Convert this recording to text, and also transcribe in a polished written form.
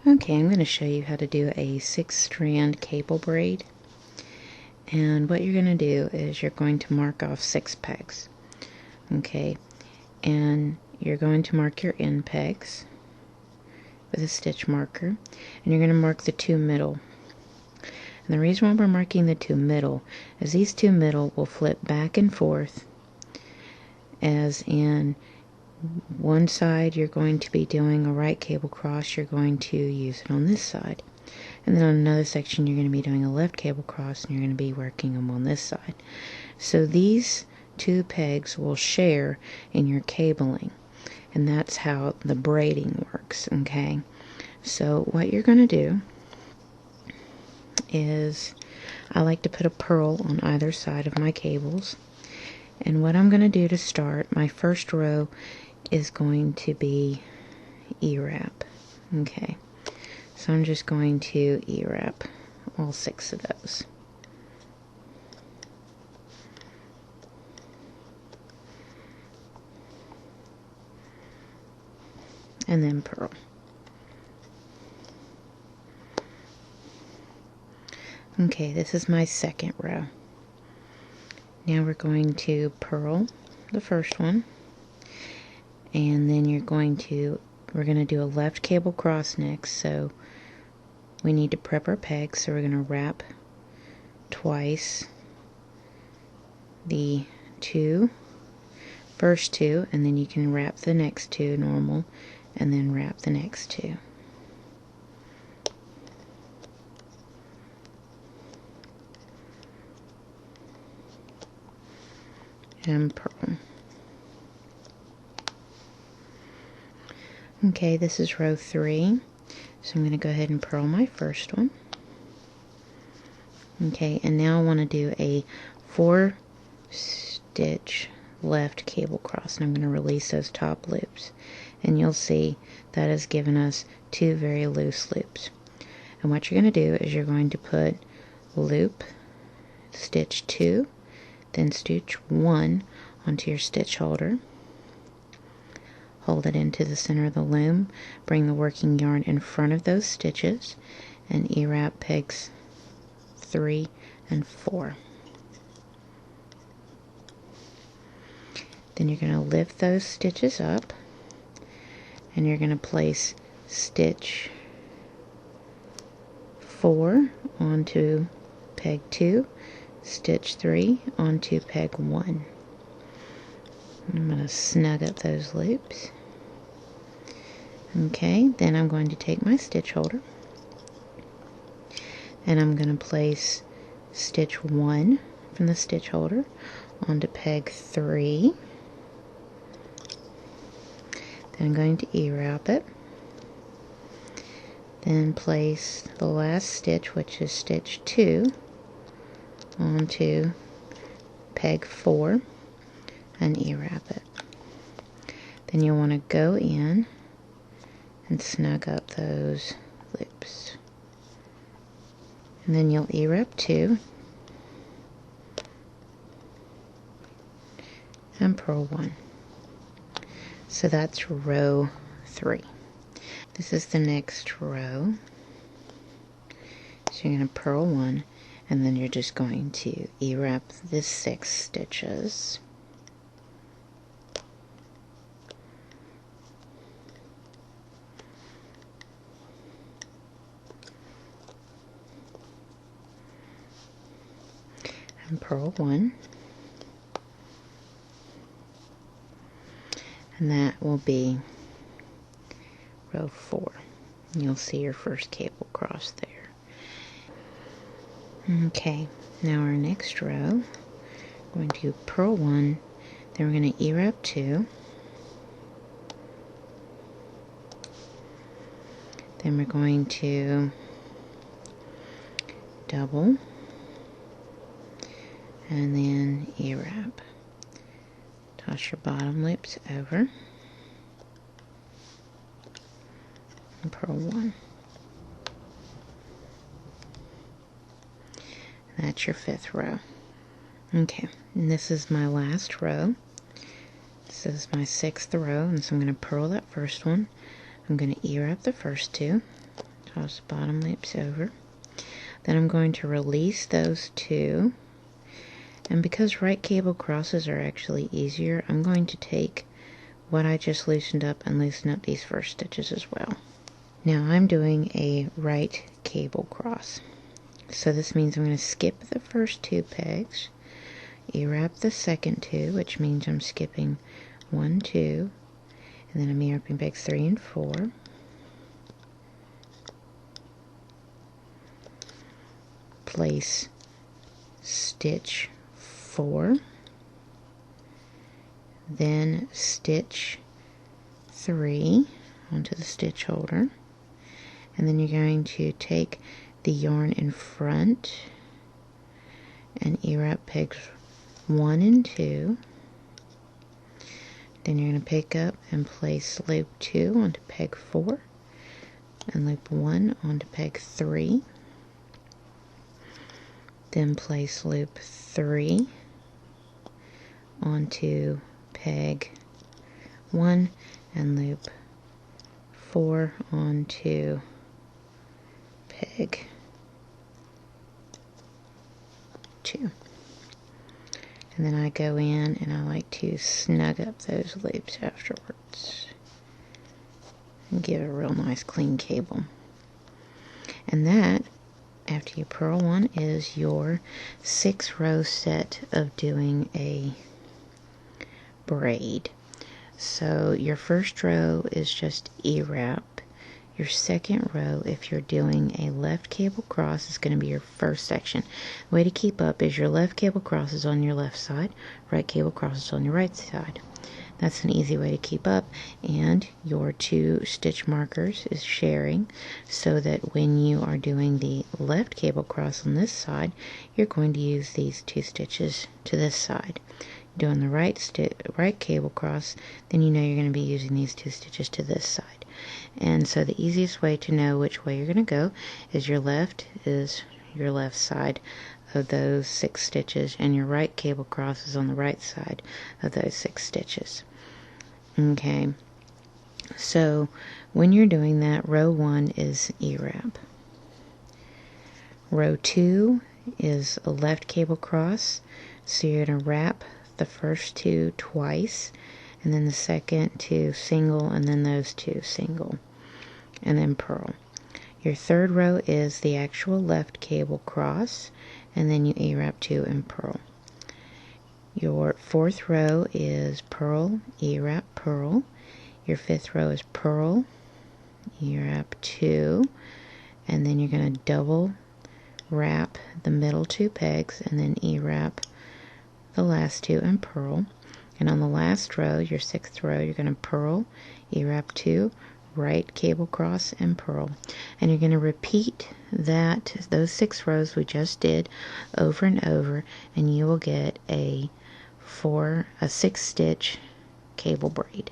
Okay, I'm going to show you how to do a 6-strand cable braid. And what you're going to do is you're going to mark off 6 pegs. Okay, and you're going to mark your end pegs with a stitch marker, and you're going to mark the 2 middle. And the reason why we're marking the 2 middle is these 2 middle will flip back and forth, as in one side you're going to be doing a right cable cross, you're going to use it on this side. And then on another section you're going to be doing a left cable cross and you're going to be working them on this side. So these 2 pegs will share in your cabling, and that's how the braiding works. Okay, so what you're going to do is, I like to put a purl on either side of my cables, and what I'm going to do to start, my first row is going to be E-wrap. Okay, so I'm just going to E-wrap all 6 of those. And then purl. Okay, this is my second row. Now we're going to purl the first one, and then we're going to do a left cable cross next, so we need to prep our pegs, so we're going to wrap twice the first 2, and then you can wrap the next 2 normal, and then wrap the next 2. And purl. Okay, this is row 3, so I'm going to go ahead and purl my first one. Okay, and now I want to do a 4-stitch left cable cross, and I'm going to release those top loops, and you'll see that has given us 2 very loose loops. And what you're going to do is you're going to put loop, stitch 2, then stitch 1 onto your stitch holder, hold it into the center of the loom, bring the working yarn in front of those stitches, and E-wrap pegs 3 and 4. Then you're going to lift those stitches up, and you're going to place stitch 4 onto peg 2, stitch 3 onto peg 1. I'm going to snug up those loops. Okay, then I'm going to take my stitch holder, and I'm going to place stitch 1 from the stitch holder onto peg 3. Then I'm going to E-wrap it. Then place the last stitch, which is stitch 2, onto peg 4 and E-wrap it. Then you'll want to go in and snug up those loops. And then you'll E-wrap 2 and purl 1. So that's row 3. This is the next row. So you're going to purl 1, and then you're just going to E-wrap the 6 stitches. And purl 1. And that will be row 4. And you'll see your first cable cross there. Okay, now our next row, we're going to purl 1, then we're going to E-wrap 2, then we're going to double, and then E-wrap. Toss your bottom loops over and purl 1. That's your 5th row. Okay, and this is my last row. This is my 6th row, and so I'm going to purl that first one. I'm going to E-wrap the first 2, cross the bottom loops over. Then I'm going to release those two, and because right cable crosses are actually easier, I'm going to take what I just loosened up and loosen up these first stitches as well. Now I'm doing a right cable cross, so this means I'm going to skip the first 2 pegs, E-wrap the second 2, which means I'm skipping 1, 2, and then I'm E-wrapping pegs 3 and 4. Place stitch 4, then stitch 3 onto the stitch holder, and then you're going to take the yarn in front and E-wrap pegs 1 and 2. Then you're going to pick up and place loop 2 onto peg 4 and loop 1 onto peg 3. Then place loop 3 onto peg 1 and loop 4 onto peg 2. And then I go in and I like to snug up those loops afterwards and give a real nice clean cable. And that, after you purl one, is your 6-row set of doing a braid. So your first row is just E-wrap. Your second row, if you're doing a left cable cross, is going to be your first section. The way to keep up is your left cable cross is on your left side, right cable cross is on your right side. That's an easy way to keep up, and your 2 stitch markers is sharing, so that when you are doing the left cable cross on this side, you're going to use these 2 stitches to this side. Doing the right cable cross, then you know you're going to be using these 2 stitches to this side. And so the easiest way to know which way you're going to go is your left side of those 6 stitches, and your right cable cross is on the right side of those 6 stitches. Okay, so when you're doing that, row 1 is E-wrap. Row 2 is a left cable cross, so you're going to wrap the first 2 twice, and then the second 2 single, and then those 2 single, and then purl. Your third row is the actual left cable cross, and then you E-wrap 2 and purl. Your fourth row is purl, E-wrap, purl. Your fifth row is purl, E-wrap 2, and then you're going to double wrap the middle 2 pegs, and then E-wrap the last 2 and purl. And on the last row, your 6th row, you're going to purl, E-wrap 2, right cable cross, and purl. And you're going to repeat those 6 rows we just did over and over, and you will get a 6 stitch cable braid.